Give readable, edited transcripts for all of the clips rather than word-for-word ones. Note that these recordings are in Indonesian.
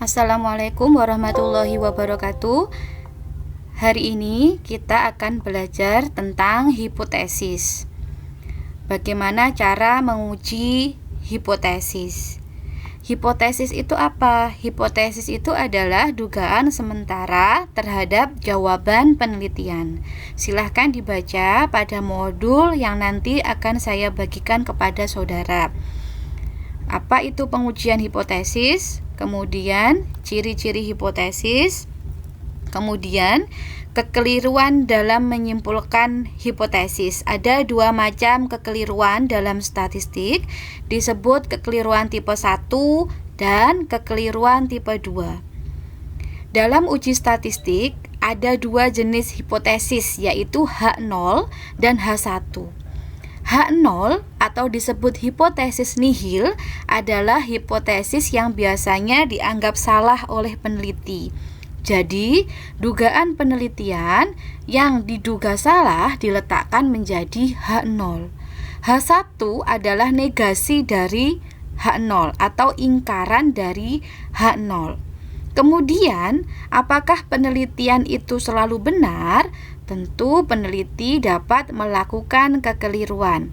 Assalamualaikum warahmatullahi wabarakatuh. Hari ini kita akan belajar tentang hipotesis. Bagaimana cara menguji hipotesis? Hipotesis itu apa? Hipotesis itu adalah dugaan sementara terhadap jawaban penelitian. Silahkan dibaca pada modul yang nanti akan saya bagikan kepada saudara. Apa itu pengujian hipotesis? Kemudian ciri-ciri hipotesis, kemudian kekeliruan dalam menyimpulkan hipotesis. Ada dua macam kekeliruan dalam statistik, disebut kekeliruan tipe 1 dan kekeliruan tipe 2. Dalam uji statistik ada dua jenis hipotesis, yaitu H0 dan H1. H0 atau disebut hipotesis nihil adalah hipotesis yang biasanya dianggap salah oleh peneliti. Jadi, dugaan penelitian yang diduga salah diletakkan menjadi H0. H1 adalah negasi dari H0 atau ingkaran dari H0. Kemudian, apakah penelitian itu selalu benar? Tentu peneliti dapat melakukan kekeliruan.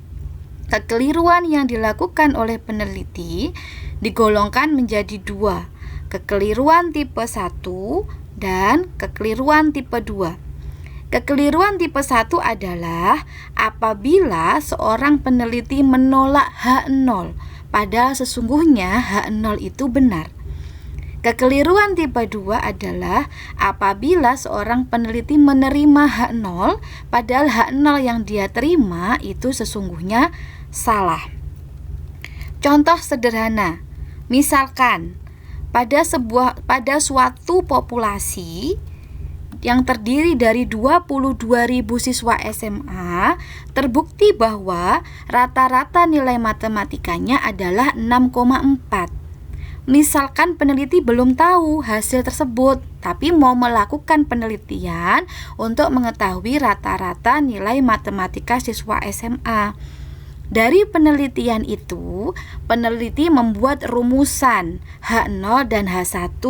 Kekeliruan yang dilakukan oleh peneliti digolongkan menjadi dua, kekeliruan tipe 1 dan kekeliruan tipe 2. Kekeliruan tipe 1 adalah apabila seorang peneliti menolak H0, padahal sesungguhnya H0 itu benar. Kekeliruan tipe 2 adalah apabila seorang peneliti menerima H0 padahal H0 yang dia terima itu sesungguhnya salah. Contoh sederhana, misalkan pada suatu populasi yang terdiri dari 22.000 siswa SMA, terbukti bahwa rata-rata nilai matematikanya adalah 6,4. Misalkan peneliti belum tahu hasil tersebut, tapi mau melakukan penelitian untuk mengetahui rata-rata nilai matematika siswa SMA. Dari penelitian itu, peneliti membuat rumusan H0 dan H1,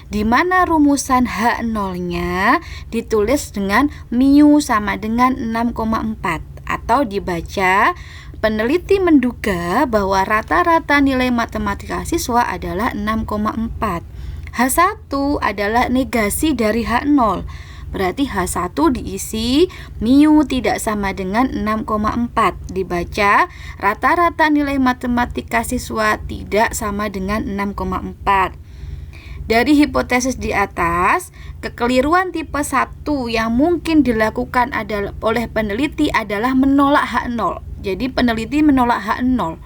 di mana rumusan H0-nya ditulis dengan mu sama dengan 6,4, atau dibaca peneliti menduga bahwa rata-rata nilai matematika siswa adalah 6,4. H1 adalah negasi dari H0. Berarti H1 diisi mu tidak sama dengan 6,4. Dibaca rata-rata nilai matematika siswa tidak sama dengan 6,4. Dari hipotesis di atas, kekeliruan tipe 1 yang mungkin dilakukan oleh peneliti adalah menolak H0. Jadi peneliti menolak H0.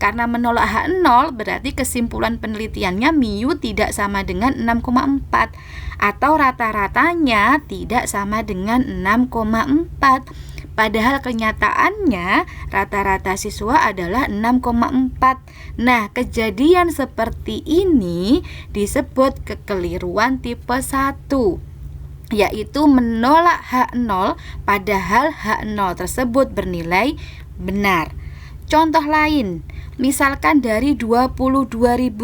Karena menolak H0 berarti kesimpulan penelitiannya mu tidak sama dengan 6,4 atau rata-ratanya tidak sama dengan 6,4. Padahal kenyataannya rata-rata siswa adalah 6,4. Nah, kejadian seperti ini disebut kekeliruan tipe 1, yaitu menolak H0 padahal H0 tersebut bernilai benar. Contoh lain, misalkan dari 22.000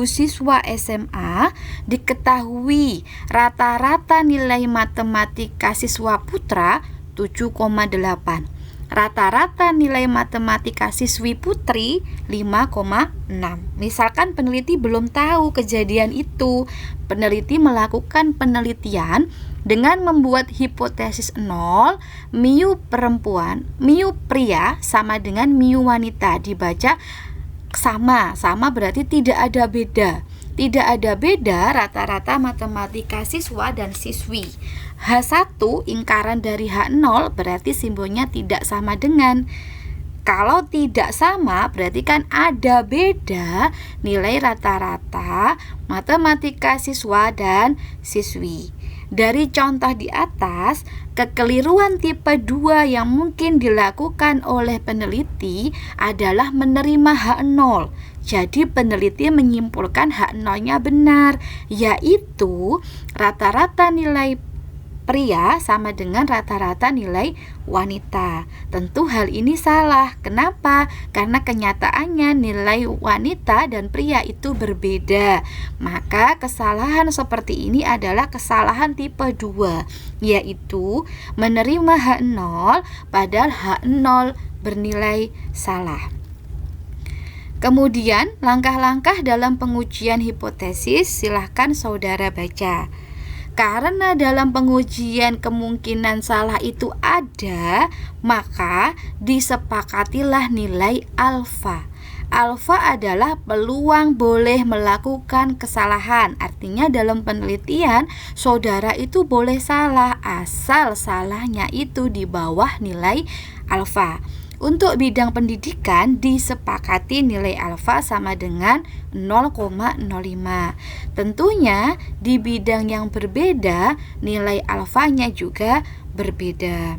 siswa SMA diketahui rata-rata nilai matematika siswa putra 7,8. Rata-rata nilai matematika siswi putri 5,6. Misalkan peneliti belum tahu kejadian itu. Peneliti melakukan penelitian dengan membuat hipotesis 0, mu pria sama dengan mu wanita. Dibaca sama berarti tidak ada beda. Tidak ada beda rata-rata matematika siswa dan siswi. H1 ingkaran dari H0 berarti simbolnya tidak sama dengan. Kalau tidak sama berarti kan ada beda nilai rata-rata matematika siswa dan siswi. Dari contoh di atas, kekeliruan tipe 2 yang mungkin dilakukan oleh peneliti adalah menerima H0. Jadi peneliti menyimpulkan H0-nya benar, yaitu rata-rata nilai pria sama dengan rata-rata nilai wanita. Tentu hal ini salah. Kenapa? Karena kenyataannya nilai wanita dan pria itu berbeda. Maka kesalahan seperti ini adalah kesalahan tipe 2, yaitu menerima H0 padahal H0 bernilai salah. Kemudian langkah-langkah dalam pengujian hipotesis silahkan saudara baca. Karena dalam pengujian kemungkinan salah itu ada, maka disepakatilah nilai alfa. Alfa adalah peluang boleh melakukan kesalahan. Artinya dalam penelitian saudara itu boleh salah asal salahnya itu di bawah nilai alfa. Untuk bidang pendidikan disepakati nilai alfa sama dengan 0,05. Tentunya di bidang yang berbeda nilai alfanya juga berbeda.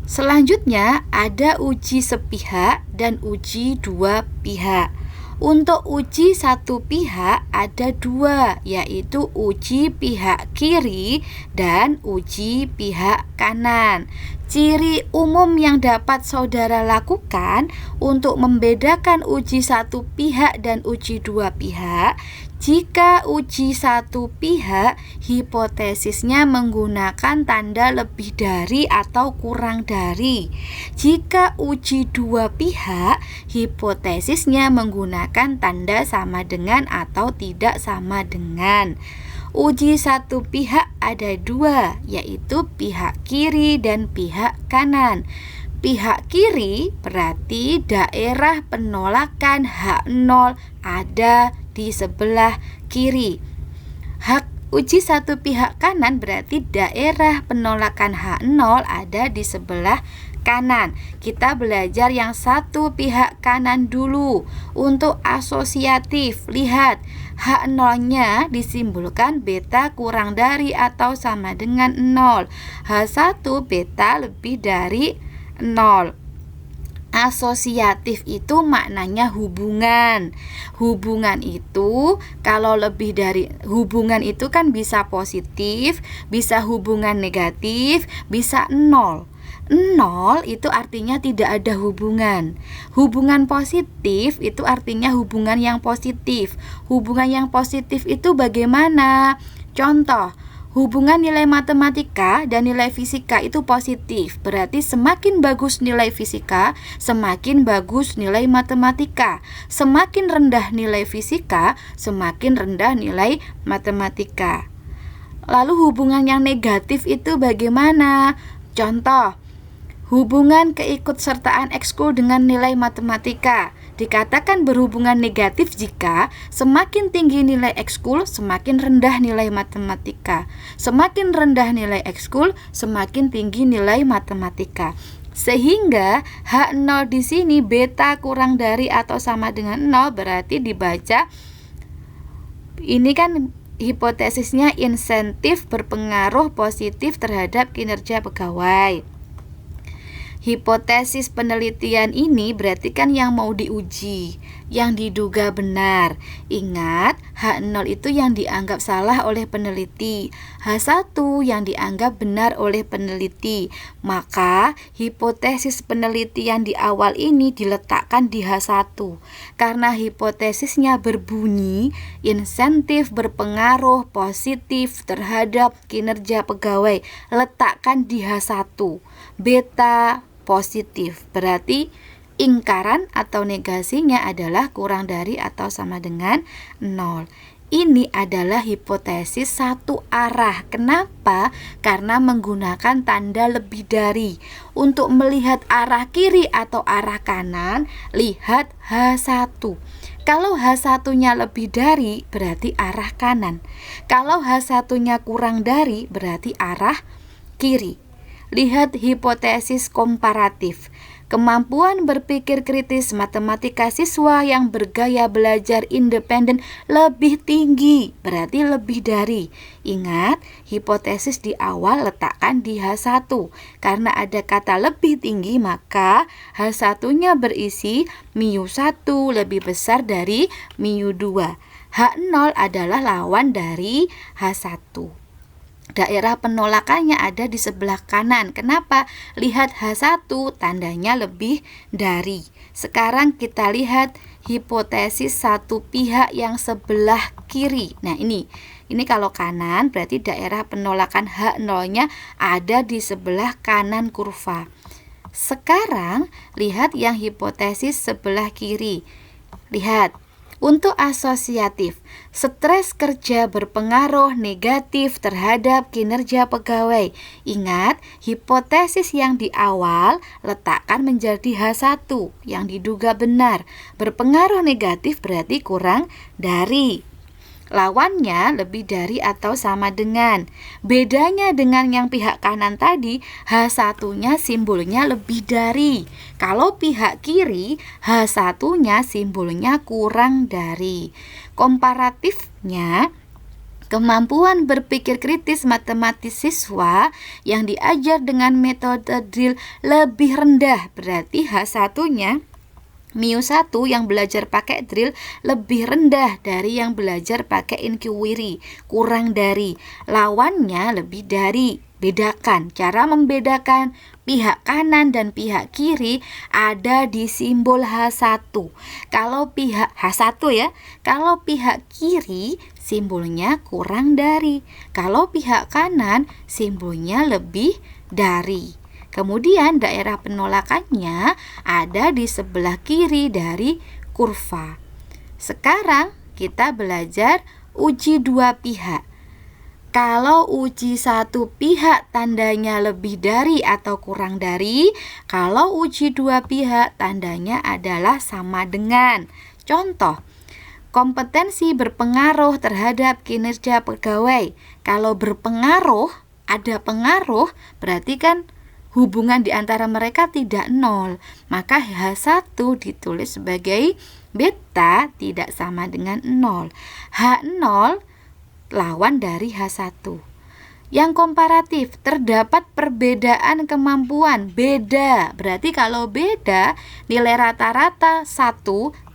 Selanjutnya ada uji sepihak dan uji dua pihak. Untuk uji satu pihak ada 2, yaitu uji pihak kiri dan uji pihak kanan. Ciri umum yang dapat saudara lakukan untuk membedakan uji satu pihak dan uji dua pihak, jika uji satu pihak hipotesisnya menggunakan tanda lebih dari atau kurang dari. Jika uji dua pihak hipotesisnya menggunakan tanda sama dengan atau tidak sama dengan. Uji satu pihak ada 2, yaitu pihak kiri dan pihak kanan. Pihak kiri berarti daerah penolakan H0 ada di sebelah kiri. Uji satu pihak kanan berarti daerah penolakan H0 ada di sebelah kanan. Kita belajar yang satu pihak kanan dulu. Untuk asosiatif, lihat H0-nya disimbolkan beta kurang dari atau sama dengan 0. H1 beta lebih dari 0. Asosiatif itu maknanya hubungan. Hubungan itu kalau lebih dari hubungan itu kan bisa positif, bisa hubungan negatif, bisa 0. 0 itu artinya tidak ada hubungan. Hubungan positif itu artinya hubungan yang positif. Hubungan yang positif itu bagaimana? Contoh, hubungan nilai matematika dan nilai fisika itu positif. Berarti semakin bagus nilai fisika, semakin bagus nilai matematika. Semakin rendah nilai fisika, semakin rendah nilai matematika. Lalu hubungan yang negatif itu bagaimana? Contoh, hubungan keikutsertaan ekskul dengan nilai matematika dikatakan berhubungan negatif jika semakin tinggi nilai ekskul, semakin rendah nilai matematika. Semakin rendah nilai ekskul, semakin tinggi nilai matematika. Sehingga H0 di sini beta kurang dari atau sama dengan 0 berarti dibaca ini kan hipotesisnya insentif berpengaruh positif terhadap kinerja pegawai. Hipotesis penelitian ini berarti kan yang mau diuji, yang diduga benar. Ingat, H0 itu yang dianggap salah oleh peneliti, H1 yang dianggap benar oleh peneliti. Maka hipotesis penelitian di awal ini diletakkan di H1. Karena hipotesisnya berbunyi insentif berpengaruh positif terhadap kinerja pegawai, letakkan di H1. Beta positif, berarti ingkaran atau negasinya adalah kurang dari atau sama dengan 0. Ini adalah hipotesis satu arah. Kenapa? Karena menggunakan tanda lebih dari. Untuk melihat arah kiri atau arah kanan, lihat H1. Kalau H1-nya lebih dari, berarti arah kanan. Kalau H1-nya kurang dari, berarti arah kiri. Lihat hipotesis komparatif. Kemampuan berpikir kritis matematika siswa yang bergaya belajar independen lebih tinggi, berarti lebih dari. Ingat, hipotesis di awal letakkan di H1. Karena ada kata lebih tinggi, maka H1-nya berisi μ1 lebih besar dari μ2. H0 adalah lawan dari H1. daerah penolakannya ada di sebelah kanan. Kenapa? Lihat H1 tandanya lebih dari. Sekarang kita lihat hipotesis satu pihak yang sebelah kiri. Nah, ini kalau kanan berarti daerah penolakan H0-nya ada di sebelah kanan kurva. Sekarang lihat yang hipotesis sebelah kiri. Lihat, untuk asosiatif, stres kerja berpengaruh negatif terhadap kinerja pegawai. Ingat, hipotesis yang di awal letakkan menjadi H1 yang diduga benar. Berpengaruh negatif berarti kurang dari. Lawannya lebih dari atau sama dengan. Bedanya dengan yang pihak kanan tadi, H1-nya simbolnya lebih dari. Kalau pihak kiri, H1-nya simbolnya kurang dari. Komparatifnya, kemampuan berpikir kritis matematis siswa yang diajar dengan metode drill lebih rendah. Berarti H1-nya Mio 1 yang belajar pakai drill lebih rendah dari yang belajar pakai inquiry, kurang dari. Lawannya lebih dari. Bedakan. Cara membedakan pihak kanan dan pihak kiri ada di simbol H1. Kalau pihak H1 ya, kalau pihak kiri simbolnya kurang dari. Kalau pihak kanan simbolnya lebih dari. Kemudian daerah penolakannya ada di sebelah kiri dari kurva. Sekarang kita belajar uji dua pihak. Kalau uji satu pihak tandanya lebih dari atau kurang dari. Kalau uji dua pihak tandanya adalah sama dengan. Contoh, kompetensi berpengaruh terhadap kinerja pegawai. Kalau berpengaruh, ada pengaruh, berarti kan hubungan di antara mereka tidak nol. Maka H1 ditulis sebagai beta tidak sama dengan 0. H0 lawan dari H1. Yang komparatif, terdapat perbedaan kemampuan. Beda, berarti kalau beda nilai rata-rata 1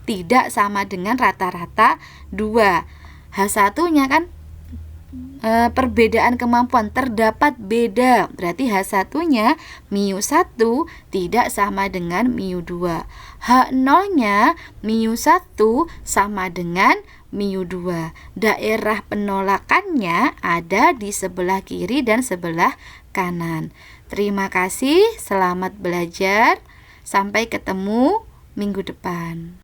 tidak sama dengan rata-rata 2. H1-nya kan perbedaan kemampuan, terdapat beda, berarti H1-nya Mio 1 tidak sama dengan Mio 2. H0-nya Mio 1 sama dengan Mio 2. Daerah penolakannya ada di sebelah kiri dan sebelah kanan. Terima kasih, selamat belajar. Sampai ketemu minggu depan.